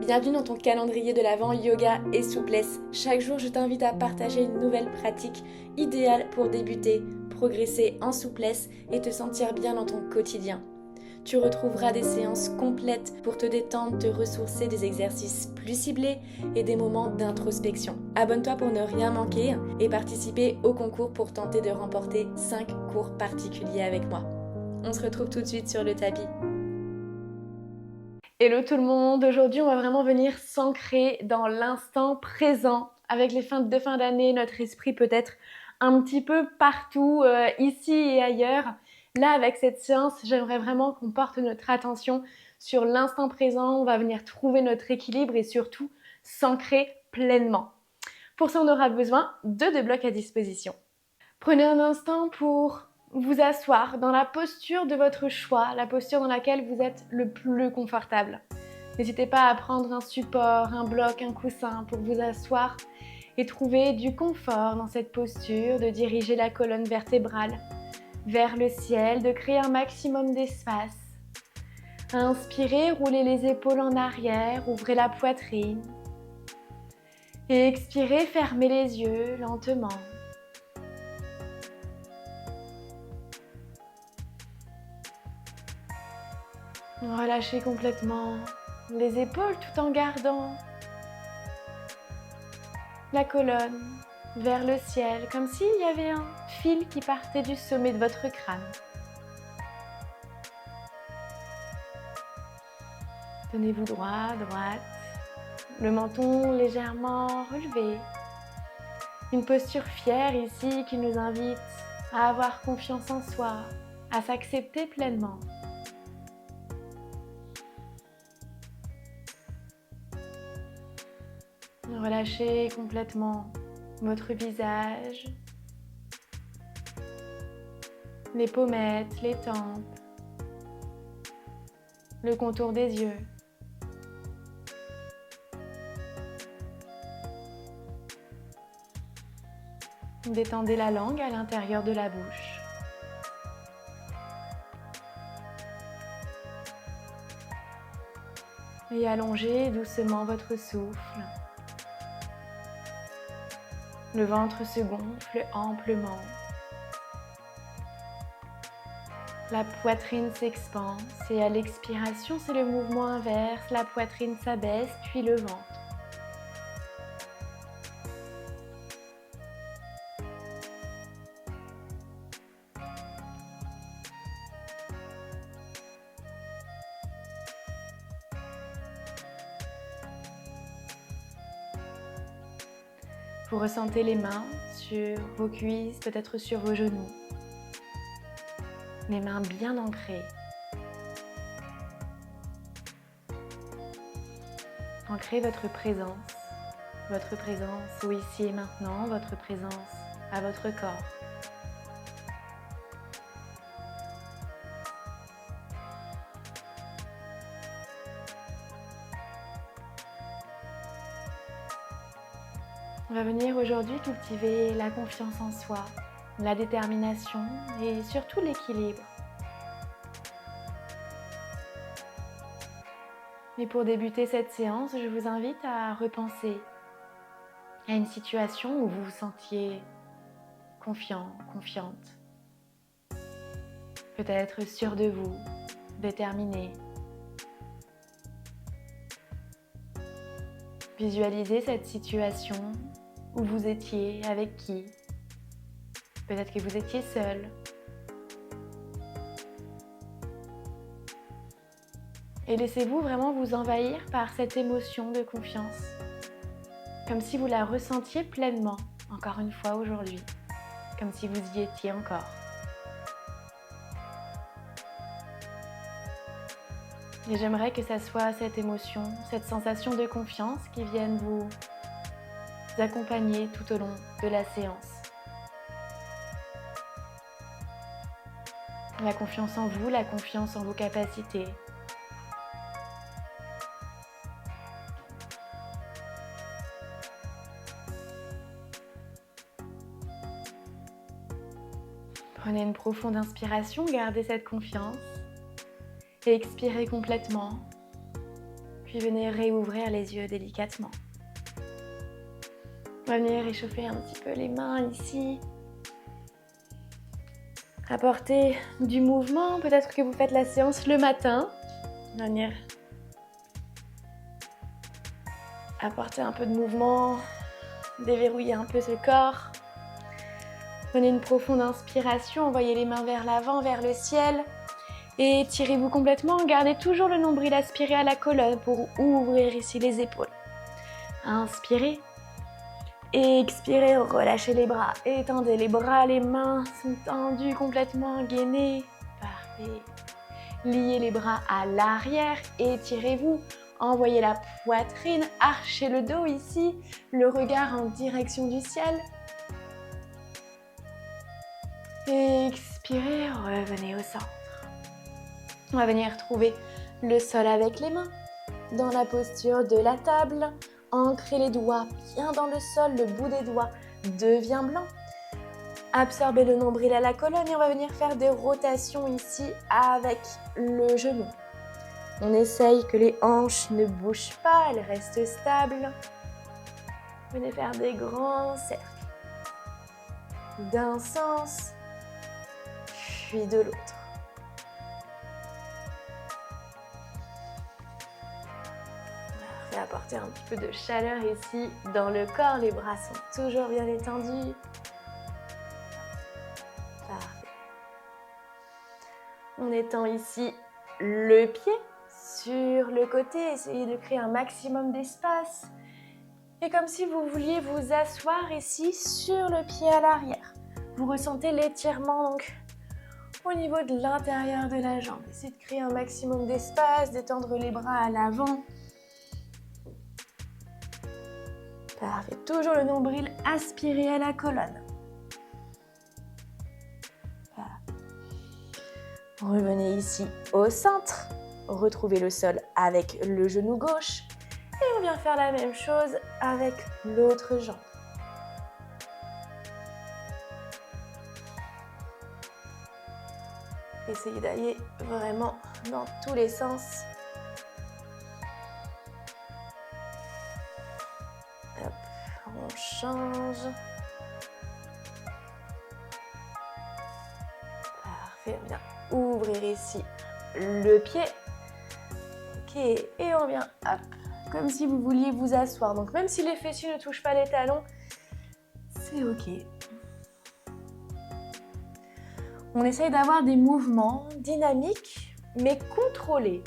Bienvenue dans ton calendrier de l'Avent yoga et souplesse. Chaque jour, je t'invite à partager une nouvelle pratique idéale pour débuter, progresser en souplesse et te sentir bien dans ton quotidien. Tu retrouveras des séances complètes pour te détendre, te ressourcer, des exercices plus ciblés et des moments d'introspection. Abonne-toi pour ne rien manquer et participer au concours pour tenter de remporter 5 cours particuliers avec moi. On se retrouve tout de suite sur le tapis. Hello tout le monde, aujourd'hui on va vraiment venir s'ancrer dans l'instant présent. Avec les fêtes de fin d'année, notre esprit peut être un petit peu partout, ici et ailleurs. Là avec cette séance, j'aimerais vraiment qu'on porte notre attention sur l'instant présent. On va venir trouver notre équilibre et surtout s'ancrer pleinement. Pour ça, on aura besoin de 2 blocs à disposition. Prenez un instant pour vous asseoir dans la posture de votre choix, la posture dans laquelle vous êtes le plus confortable. N'hésitez pas à prendre un support, un bloc, un coussin pour vous asseoir et trouver du confort dans cette posture, de diriger la colonne vertébrale vers le ciel, de créer un maximum d'espace. Inspirez, roulez les épaules en arrière, ouvrez la poitrine. Et expirez, fermez les yeux lentement. Relâchez complètement les épaules tout en gardant la colonne vers le ciel, comme s'il y avait un fil qui partait du sommet de votre crâne. Tenez-vous droit, droite, le menton légèrement relevé. Une posture fière ici qui nous invite à avoir confiance en soi, à s'accepter pleinement. Relâchez complètement votre visage, les pommettes, les tempes, le contour des yeux. Détendez la langue à l'intérieur de la bouche. Et allongez doucement votre souffle. Le ventre se gonfle amplement. La poitrine s'expanse et à l'expiration, c'est le mouvement inverse. La poitrine s'abaisse, puis le ventre. Vous ressentez les mains sur vos cuisses, peut-être sur vos genoux. Les mains bien ancrées. Ancrez votre présence au ici et maintenant, votre présence à votre corps. On va venir aujourd'hui cultiver la confiance en soi, la détermination et surtout l'équilibre. Et pour débuter cette séance, je vous invite à repenser à une situation où vous vous sentiez confiant, confiante. Peut-être sûr de vous, déterminé. Visualisez cette situation où vous étiez, avec qui. Peut-être que vous étiez seul. Et laissez-vous vraiment vous envahir par cette émotion de confiance. Comme si vous la ressentiez pleinement, encore une fois aujourd'hui. Comme si vous y étiez encore. Et j'aimerais que ça soit cette émotion, cette sensation de confiance qui vienne vous accompagner tout au long de la séance. La confiance en vous, la confiance en vos capacités. Prenez une profonde inspiration, gardez cette confiance et expirez complètement. Puis venez réouvrir les yeux délicatement. On va venir réchauffer un petit peu les mains ici. Apporter du mouvement. Peut-être que vous faites la séance le matin. Venir apporter un peu de mouvement. Déverrouiller un peu ce corps. Prenez une profonde inspiration. Envoyez les mains vers l'avant, vers le ciel. Et étirez-vous complètement. Gardez toujours le nombril aspiré à la colonne pour ouvrir ici les épaules. Inspirez. Expirez, relâchez les bras. Étendez les bras, les mains sont tendues, complètement gainées. Parfait. Liez les bras à l'arrière. Étirez-vous. Envoyez la poitrine, archez le dos ici. Le regard en direction du ciel. Expirez, revenez au centre. On va venir trouver le sol avec les mains. Dans la posture de la table. Ancrez les doigts bien dans le sol, le bout des doigts devient blanc. Absorbez le nombril à la colonne et on va venir faire des rotations ici avec le genou. On essaye que les hanches ne bougent pas, elles restent stables. Venez faire des grands cercles. D'un sens, puis de l'autre. Apporter un petit peu de chaleur ici dans le corps. Les bras sont toujours bien étendus. Parfait. On étend ici le pied sur le côté. Essayez de créer un maximum d'espace. Et comme si vous vouliez vous asseoir ici sur le pied à l'arrière. Vous ressentez l'étirement donc au niveau de l'intérieur de la jambe. Essayez de créer un maximum d'espace, d'étendre les bras à l'avant. Parfait. Toujours le nombril aspiré à la colonne. Revenez ici au centre. Retrouvez le sol avec le genou gauche. Et on vient faire la même chose avec l'autre jambe. Essayez d'aller vraiment dans tous les sens. Hop, on change. Parfait, on vient ouvrir ici le pied. Ok, et on vient, hop, comme si vous vouliez vous asseoir. Donc même si les fessiers ne touchent pas les talons, c'est ok. On essaye d'avoir des mouvements dynamiques, mais contrôlés.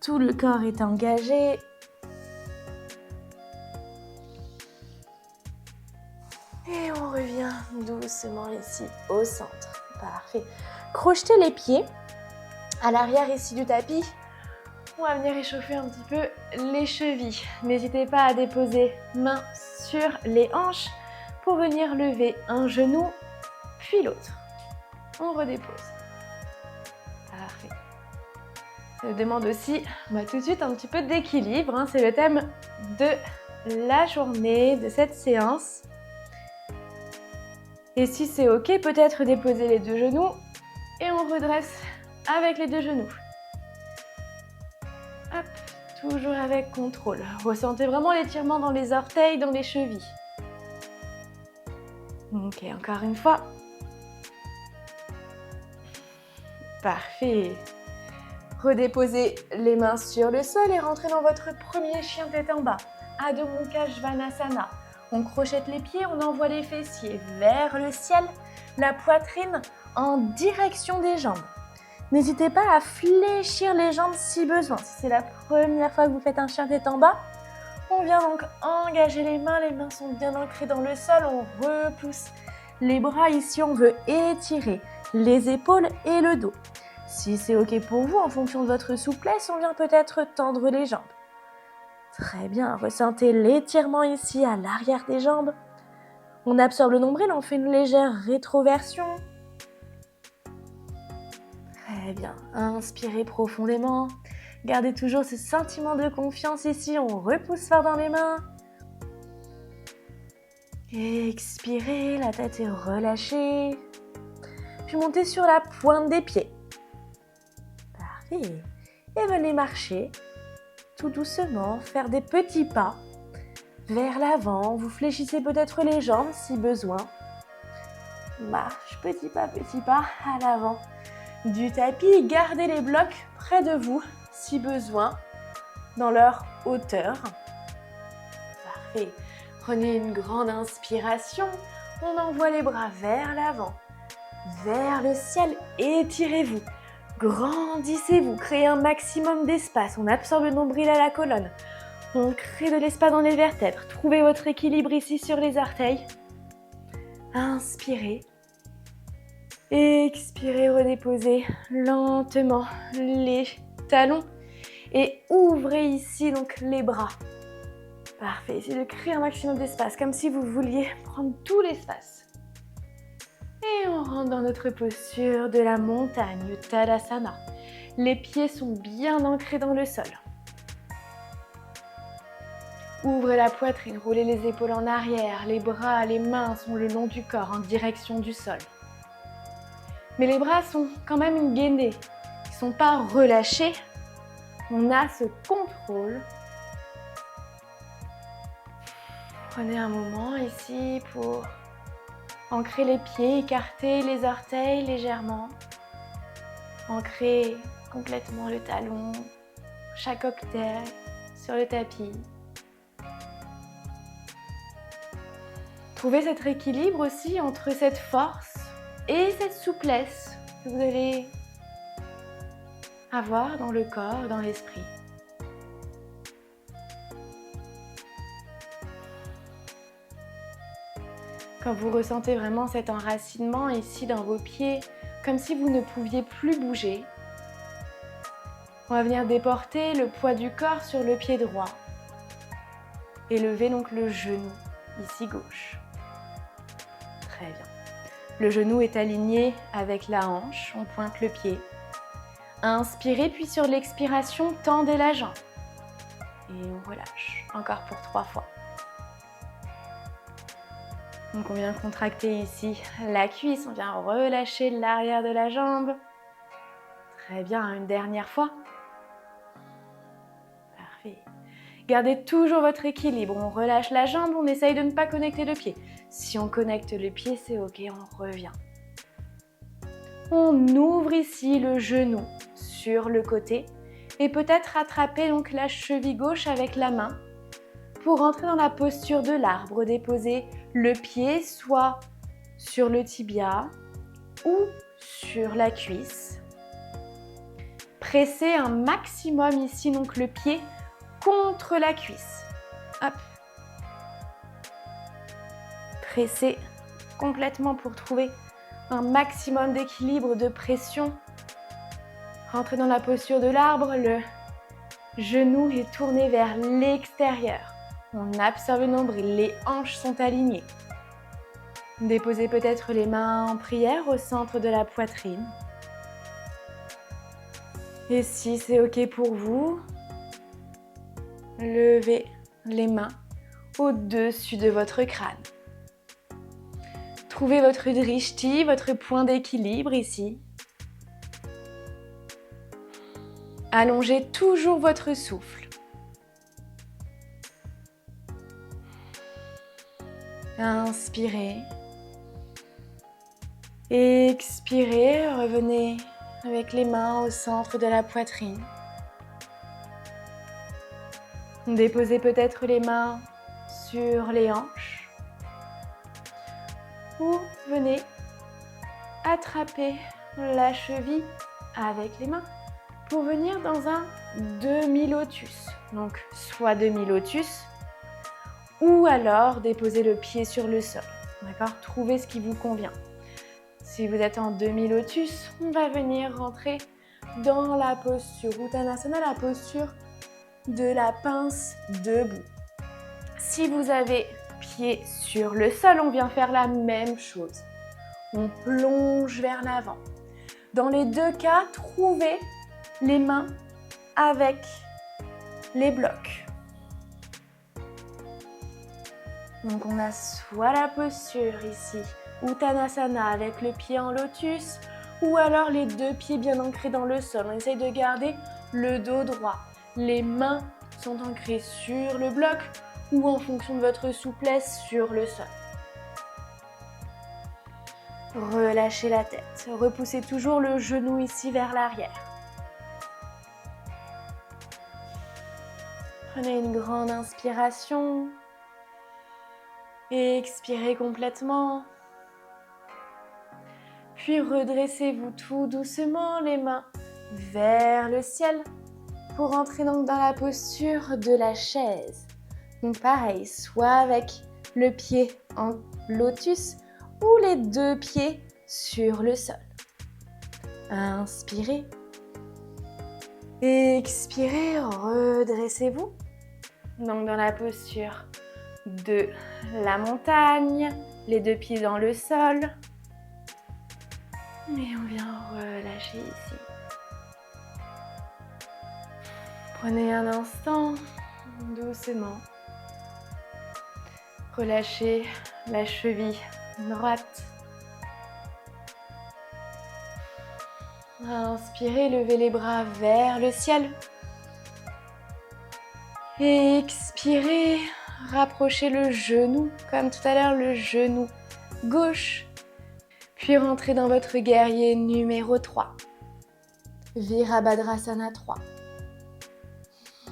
Tout le corps est engagé. Et on revient doucement ici au centre. Parfait. Crochetez les pieds à l'arrière ici du tapis. On va venir échauffer un petit peu les chevilles. N'hésitez pas à déposer main sur les hanches pour venir lever un genou, puis l'autre. On redépose. Parfait. Ça demande aussi tout de suite un petit peu d'équilibre. C'est le thème de la journée, de cette séance. Et si c'est ok, peut-être déposer les deux genoux et on redresse avec les deux genoux. Hop, toujours avec contrôle. Ressentez vraiment l'étirement dans les orteils, dans les chevilles. Ok, encore une fois. Parfait. Redéposez les mains sur le sol et rentrez dans votre premier chien tête en bas. Adho Mukha Svanasana. On crochette les pieds, on envoie les fessiers vers le ciel, la poitrine en direction des jambes. N'hésitez pas à fléchir les jambes si besoin. Si c'est la première fois que vous faites un chien tête en bas, on vient donc engager les mains sont bien ancrées dans le sol, on repousse les bras. Ici, on veut étirer les épaules et le dos. Si c'est ok pour vous, en fonction de votre souplesse, on vient peut-être tendre les jambes. Très bien, ressentez l'étirement ici à l'arrière des jambes. On absorbe le nombril, on fait une légère rétroversion. Très bien, inspirez profondément. Gardez toujours ce sentiment de confiance ici, on repousse fort dans les mains. Expirez, la tête est relâchée. puis montez sur la pointe des pieds. Parfait. Et venez marcher tout doucement, faire des petits pas vers l'avant. Vous fléchissez peut-être les jambes si besoin. Marche, petit pas à l'avant du tapis. Gardez les blocs près de vous si besoin, dans leur hauteur. Parfait. Prenez une grande inspiration. On envoie les bras vers l'avant, vers le ciel. Étirez-vous. Grandissez-vous. Créez un maximum d'espace. On absorbe le nombril à la colonne. On crée de l'espace dans les vertèbres. Trouvez votre équilibre ici sur les orteils. Inspirez. Expirez, redéposez lentement les talons. Et ouvrez ici donc les bras. Parfait. Essayez de créer un maximum d'espace, comme si vous vouliez prendre tout l'espace. Et on rentre dans notre posture de la montagne, Tadasana. Les pieds sont bien ancrés dans le sol. Ouvrez la poitrine, roulez les épaules en arrière. Les bras, les mains sont le long du corps, en direction du sol. Mais les bras sont quand même gainés. Ils ne sont pas relâchés. On a ce contrôle. Prenez un moment ici pour ancrer les pieds, écarter les orteils légèrement. Ancrer complètement le talon, chaque orteil sur le tapis. Trouvez cet équilibre aussi entre cette force et cette souplesse que vous allez avoir dans le corps, dans l'esprit. Quand vous ressentez vraiment cet enracinement ici dans vos pieds, comme si vous ne pouviez plus bouger, on va venir déporter le poids du corps sur le pied droit et lever donc le genou, ici gauche. Très bien. Le genou est aligné avec la hanche, on pointe le pied. Inspirez, puis sur l'expiration, tendez la jambe. Et on relâche, encore pour 3 fois. Donc on vient contracter ici la cuisse, on vient relâcher l'arrière de la jambe. Très bien, une dernière fois. Parfait. Gardez toujours votre équilibre, on relâche la jambe, on essaye de ne pas connecter le pied. Si on connecte le pied, c'est ok, on revient. On ouvre ici le genou sur le côté et peut-être attraper donc la cheville gauche avec la main pour rentrer dans la posture de l'arbre. Déposer le pied soit sur le tibia ou sur la cuisse. Pressez un maximum ici donc le pied contre la cuisse. Hop. Pressez complètement pour trouver un maximum d'équilibre, de pression. Rentrez dans la posture de l'arbre, le genou est tourné vers l'extérieur. On absorbe le nombril, les hanches sont alignées. Déposez peut-être les mains en prière au centre de la poitrine. Et si c'est ok pour vous, levez les mains au-dessus de votre crâne. Trouvez votre drishti, votre point d'équilibre ici. Allongez toujours votre souffle. Inspirez. Expirez, revenez avec les mains au centre de la poitrine. Déposez peut-être les mains sur les hanches. Ou venez attraper la cheville avec les mains pour venir dans un demi-lotus. Donc soit demi-lotus ou alors déposer le pied sur le sol. D'accord ? Trouvez ce qui vous convient. Si vous êtes en demi-lotus, on va venir rentrer dans la posture Uttanasana, la posture de la pince debout. Si vous avez pied sur le sol, on vient faire la même chose. On plonge vers l'avant. Dans les deux cas, trouvez les mains avec les blocs. Donc on a soit la posture ici Uttanasana avec le pied en lotus ou alors les deux pieds bien ancrés dans le sol. On essaye de garder le dos droit. Les mains sont ancrées sur le bloc ou en fonction de votre souplesse sur le sol. Relâchez la tête. Repoussez toujours le genou ici vers l'arrière. Prenez une grande inspiration. Expirez complètement. Puis redressez-vous tout doucement les mains vers le ciel pour entrer donc dans la posture de la chaise. Donc pareil, soit avec le pied en lotus ou les deux pieds sur le sol. Inspirez. Expirez, redressez-vous. Donc dans la posture de la montagne, les deux pieds dans le sol. Et on vient relâcher ici. Prenez un instant, doucement. Relâchez la cheville droite. Inspirez, levez les bras vers le ciel. Expirez, rapprochez le genou, comme tout à l'heure, le genou gauche. Puis rentrez dans votre guerrier numéro 3. Virabhadrasana 3.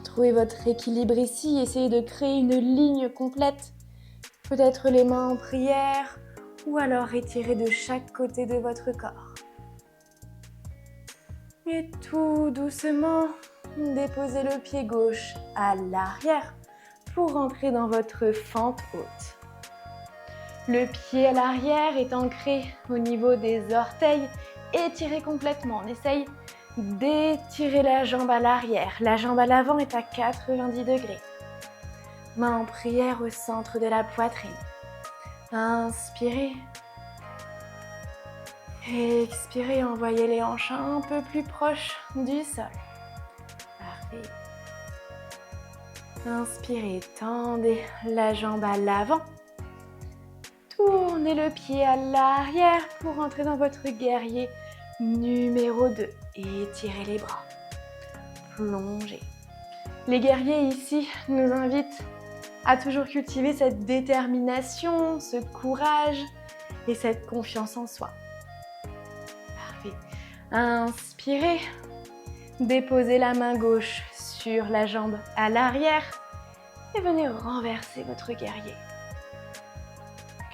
Trouvez votre équilibre ici, essayez de créer une ligne complète. Peut-être les mains en prière ou alors étirez de chaque côté de votre corps. Et tout doucement, déposez le pied gauche à l'arrière pour rentrer dans votre fente haute. Le pied à l'arrière est ancré au niveau des orteils. Étirez complètement. On essaye d'étirer la jambe à l'arrière. La jambe à l'avant est à 90 degrés. Main en prière au centre de la poitrine. Inspirez. Expirez, envoyez les hanches un peu plus proches du sol. Parfait. Inspirez, tendez la jambe à l'avant. Tournez le pied à l'arrière pour entrer dans votre guerrier numéro 2. Étirez les bras. Plongez. Les guerriers ici nous invitent à toujours cultiver cette détermination, ce courage et cette confiance en soi. Parfait. Inspirez. Déposez la main gauche sur la jambe à l'arrière et venez renverser votre guerrier.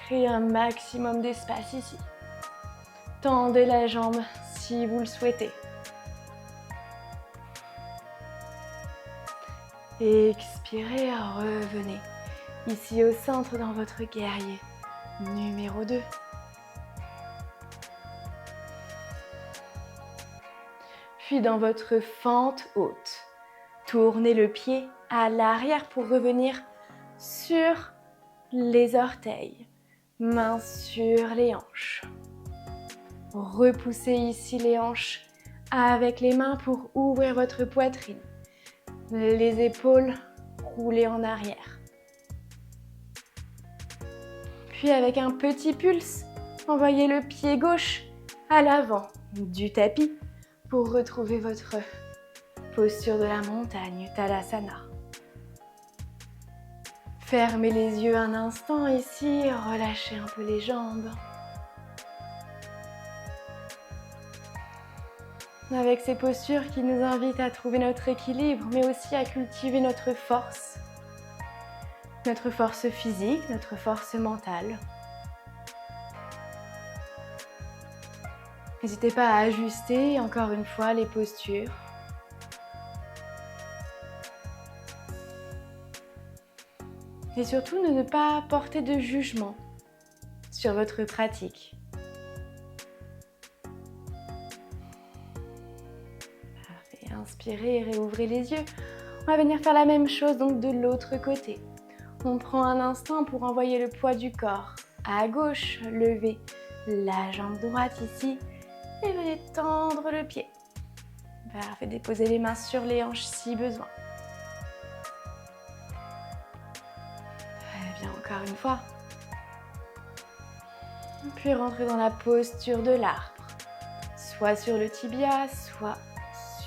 Créez un maximum d'espace ici. Tendez la jambe si vous le souhaitez. Expirez, revenez ici au centre dans votre guerrier numéro 2. Puis dans votre fente haute, tournez le pied à l'arrière pour revenir sur les orteils, mains sur les hanches. Repoussez ici les hanches avec les mains pour ouvrir votre poitrine. Les épaules roulées en arrière. Puis avec un petit pulse, envoyez le pied gauche à l'avant du tapis pour retrouver votre posture de la montagne, Tadasana. Fermez les yeux un instant ici, relâchez un peu les jambes. Avec ces postures qui nous invitent à trouver notre équilibre, mais aussi à cultiver notre force physique, notre force mentale. N'hésitez pas à ajuster encore une fois les postures. Et surtout, ne pas porter de jugement sur votre pratique. Parfait. Inspirez et réouvrez les yeux. On va venir faire la même chose donc de l'autre côté. On prend un instant pour envoyer le poids du corps à gauche, levez la jambe droite ici et venez tendre le pied. Parfait, déposez les mains sur les hanches si besoin. Très bien, encore une fois. Puis rentrez dans la posture de l'arbre, soit sur le tibia, soit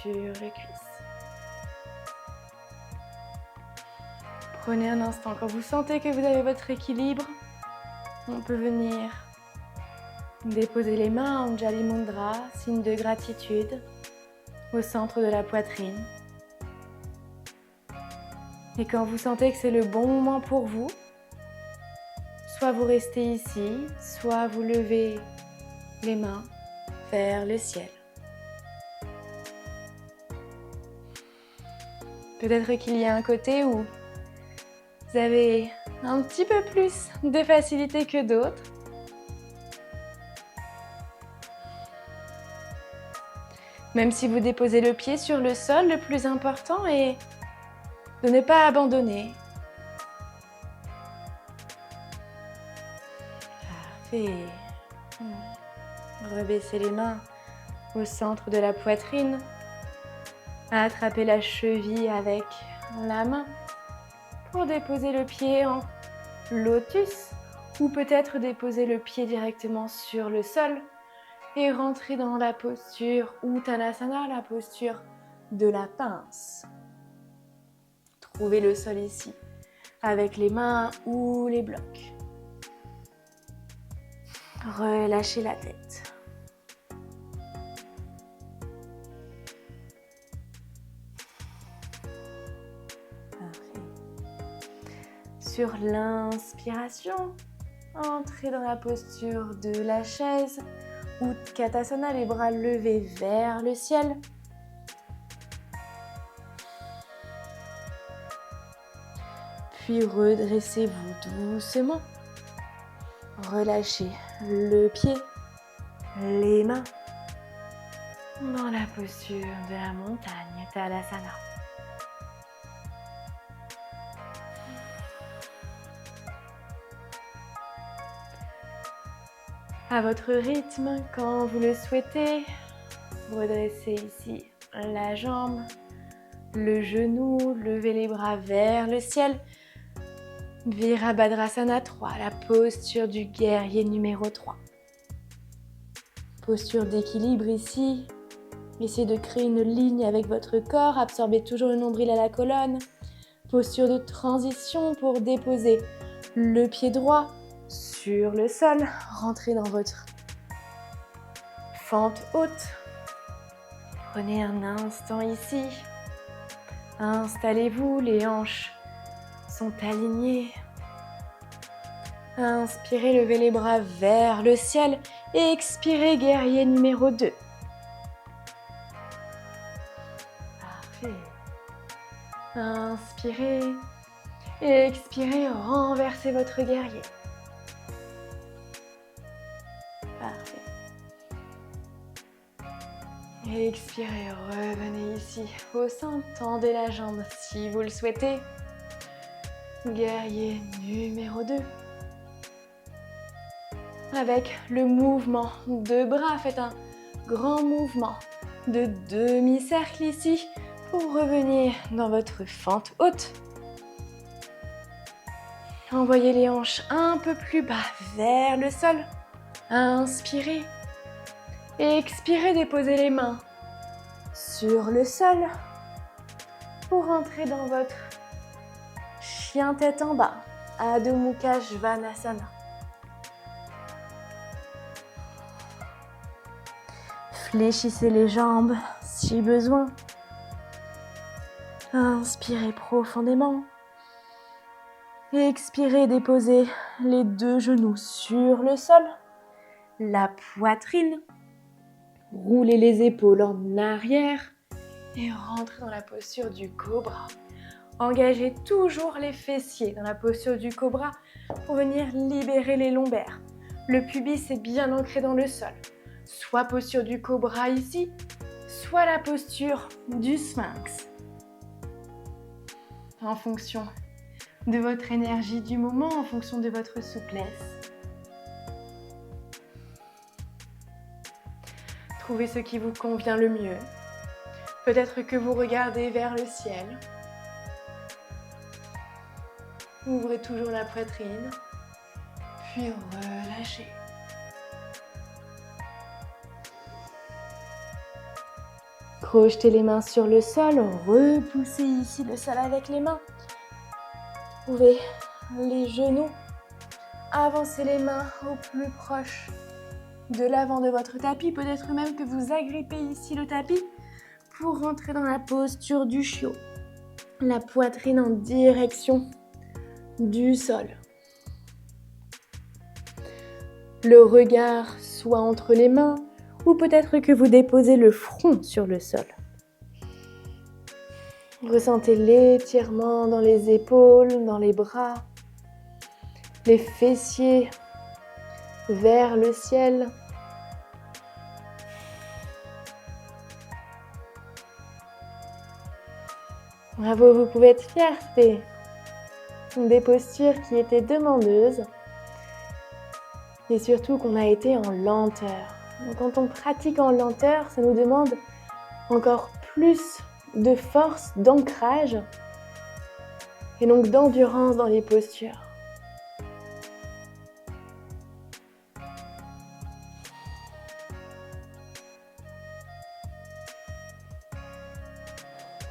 sur les cuisses. Prenez un instant, quand vous sentez que vous avez votre équilibre, on peut venir déposer les mains en Anjali Mudra, signe de gratitude, au centre de la poitrine. Et quand vous sentez que c'est le bon moment pour vous, soit vous restez ici, soit vous levez les mains vers le ciel. Peut-être qu'il y a un côté où vous avez un petit peu plus de facilité que d'autres. Même si vous déposez le pied sur le sol, le plus important est de ne pas abandonner. Parfait. Rebaissez les mains au centre de la poitrine. Attrapez la cheville avec la main pour déposer le pied en lotus ou peut-être déposer le pied directement sur le sol et rentrer dans la posture Uttanasana, la posture de la pince. Trouvez le sol ici avec les mains ou les blocs. Relâchez la tête. Sur l'inspiration, entrez dans la posture de la chaise, Utkatasana, les bras levés vers le ciel. Puis redressez-vous doucement. Relâchez le pied, les mains dans la posture de la montagne, Tadasana. À votre rythme, quand vous le souhaitez, redressez ici la jambe, le genou, levez les bras vers le ciel. Virabhadrasana 3, la posture du guerrier numéro 3. Posture d'équilibre ici. Essayez de créer une ligne avec votre corps, absorbez toujours le nombril à la colonne. Posture de transition pour déposer le pied droit sur le sol, rentrez dans votre fente haute. Prenez un instant ici. Installez-vous, les hanches sont alignées. Inspirez, levez les bras vers le ciel et expirez, guerrier numéro 2. Parfait. Inspirez et expirez, renversez votre guerrier. Parfait. Et expirez, revenez ici au centre, tendez la jambe si vous le souhaitez. Guerrier numéro 2. Avec le mouvement de bras, faites un grand mouvement de demi-cercle ici pour revenir dans votre fente haute. Envoyez les hanches un peu plus bas vers le sol. Inspirez. Et expirez, déposez les mains sur le sol pour entrer dans votre chien tête en bas, Adho Mukha Svanasana. Fléchissez les jambes si besoin. Inspirez profondément. Et expirez, déposez les deux genoux sur le sol, la poitrine. Roulez les épaules en arrière et rentrez dans la posture du cobra. Engagez toujours les fessiers dans la posture du cobra pour venir libérer les lombaires. Le pubis est bien ancré dans le sol. Soit posture du cobra ici, soit la posture du sphinx. En fonction de votre énergie du moment, en fonction de votre souplesse. Trouvez ce qui vous convient le mieux. Peut-être que vous regardez vers le ciel. Ouvrez toujours la poitrine, puis relâchez. Projetez les mains sur le sol, repoussez ici le sol avec les mains. Ouvrez les genoux, avancez les mains au plus proche de l'avant de votre tapis. Peut-être même que vous agrippez ici le tapis pour rentrer dans la posture du chiot. La poitrine en direction du sol. Le regard soit entre les mains ou peut-être que vous déposez le front sur le sol. Ressentez l'étirement dans les épaules, dans les bras, les fessiers vers le ciel. Bravo, vous pouvez être fiers, c'était des postures qui étaient demandeuses et surtout qu'on a été en lenteur. Donc, quand on pratique en lenteur, ça nous demande encore plus de force, d'ancrage et donc d'endurance dans les postures.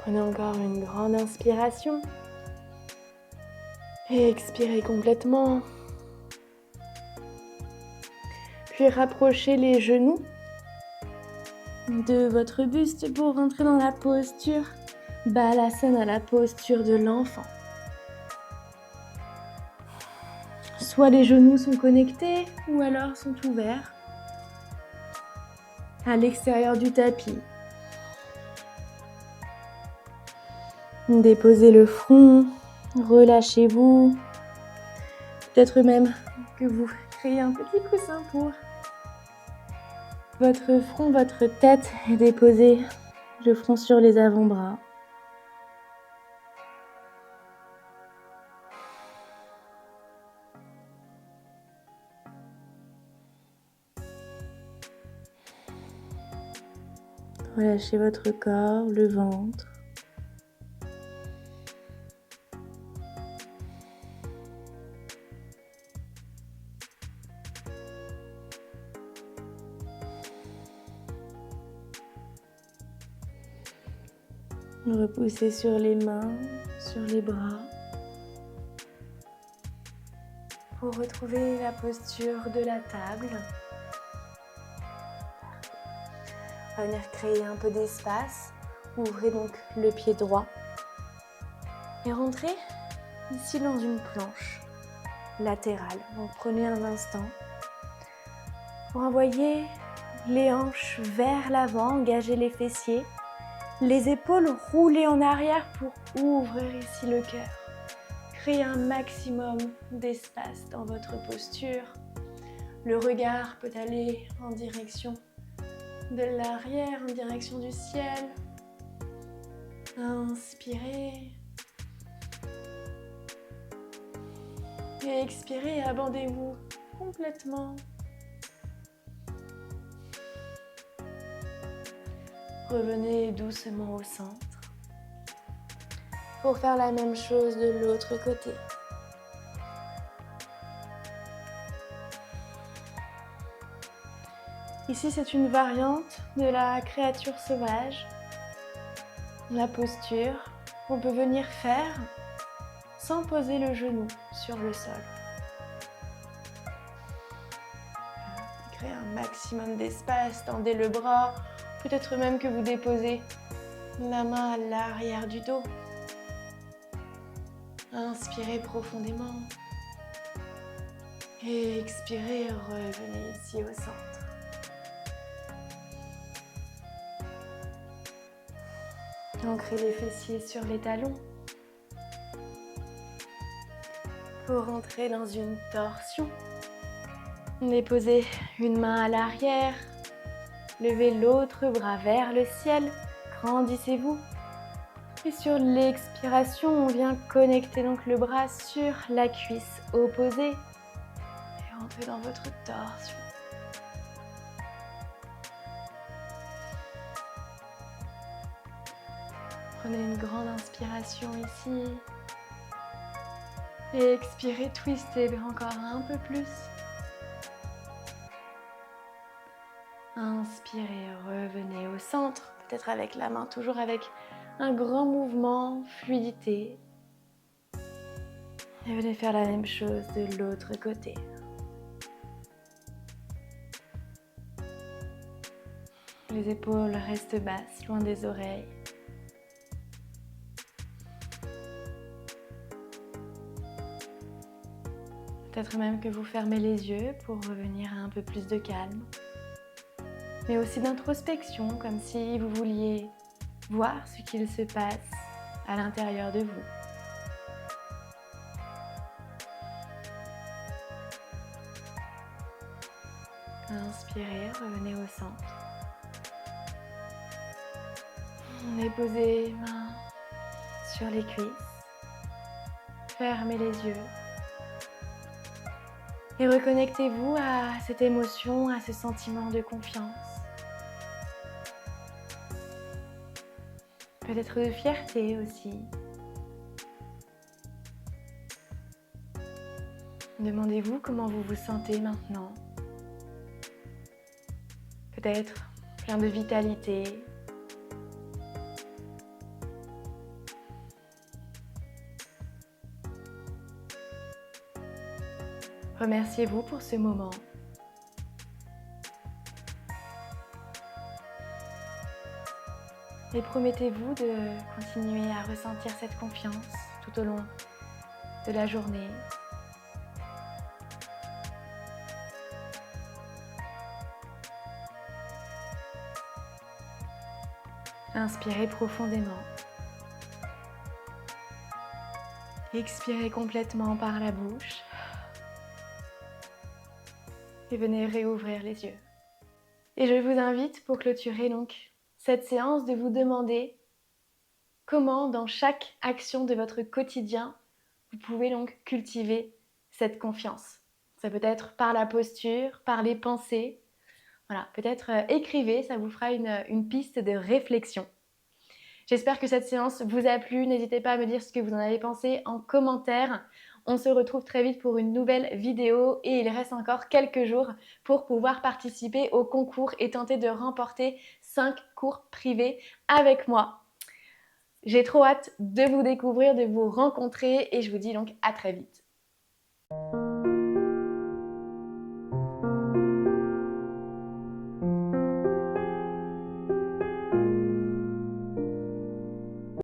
Prenez encore une grande inspiration et expirez complètement. Puis rapprochez les genoux de votre buste pour rentrer dans la posture Balasana, la posture de l'enfant. Soit les genoux sont connectés ou alors sont ouverts à l'extérieur du tapis. Déposez le front, relâchez-vous. Peut-être même que vous créez un petit coussin pour votre front, votre tête et déposez le front sur les avant-bras. Relâchez votre corps, le ventre. Repoussez sur les mains, sur les bras. Pour retrouver la posture de la table. On va venir créer un peu d'espace. Ouvrez donc le pied droit. Et rentrez ici dans une planche latérale. Donc prenez un instant pour envoyer les hanches vers l'avant, engager les fessiers. Les épaules roulées en arrière pour ouvrir ici le cœur. Créez un maximum d'espace dans votre posture. Le regard peut aller en direction de l'arrière, en direction du ciel. Inspirez. Et expirez, abandonnez-vous complètement. Revenez doucement au centre pour faire la même chose de l'autre côté. Ici, c'est une variante de la créature sauvage, la posture qu'on peut venir faire sans poser le genou sur le sol. Créez un maximum d'espace, tendez le bras. Peut-être même que vous déposez la main à l'arrière du dos. Inspirez profondément. Et expirez, revenez ici au centre. Ancrez les fessiers sur les talons. Pour rentrer dans une torsion. Déposez une main à l'arrière. Levez l'autre bras vers le ciel, grandissez-vous. Et sur l'expiration, on vient connecter donc le bras sur la cuisse opposée. Et entrez dans votre torsion. Prenez une grande inspiration ici. Et expirez, twistez encore un peu plus. Inspirez, revenez au centre. peut-être avec la main, toujours avec un grand mouvement, fluidité. Et venez faire la même chose de l'autre côté. Les épaules restent basses, loin des oreilles. Peut-être même que vous fermez les yeux pour revenir à un peu plus de calme. Mais aussi d'introspection, comme si vous vouliez voir ce qu'il se passe à l'intérieur de vous. Inspirez, revenez au centre. Déposez les mains sur les cuisses. Fermez les yeux. Et reconnectez-vous à cette émotion, à ce sentiment de confiance. Peut-être de fierté aussi. Demandez-vous comment vous vous sentez maintenant. Peut-être plein de vitalité. Remerciez-vous pour ce moment. Et promettez-vous de continuer à ressentir cette confiance tout au long de la journée. Inspirez profondément. Expirez complètement par la bouche. Et venez réouvrir les yeux. Et je vous invite pour clôturer donc cette séance de vous demander comment dans chaque action de votre quotidien vous pouvez donc cultiver cette confiance. Ça peut être par la posture, par les pensées. Voilà, peut-être écrivez, ça vous fera une piste de réflexion. J'espère que cette séance vous a plu. N'hésitez pas à me dire ce que vous en avez pensé en commentaire. On se retrouve très vite pour une nouvelle vidéo et il reste encore quelques jours pour pouvoir participer au concours et tenter de remporter 5 cours privés avec moi. J'ai trop hâte de vous découvrir, de vous rencontrer et je vous dis donc à très vite.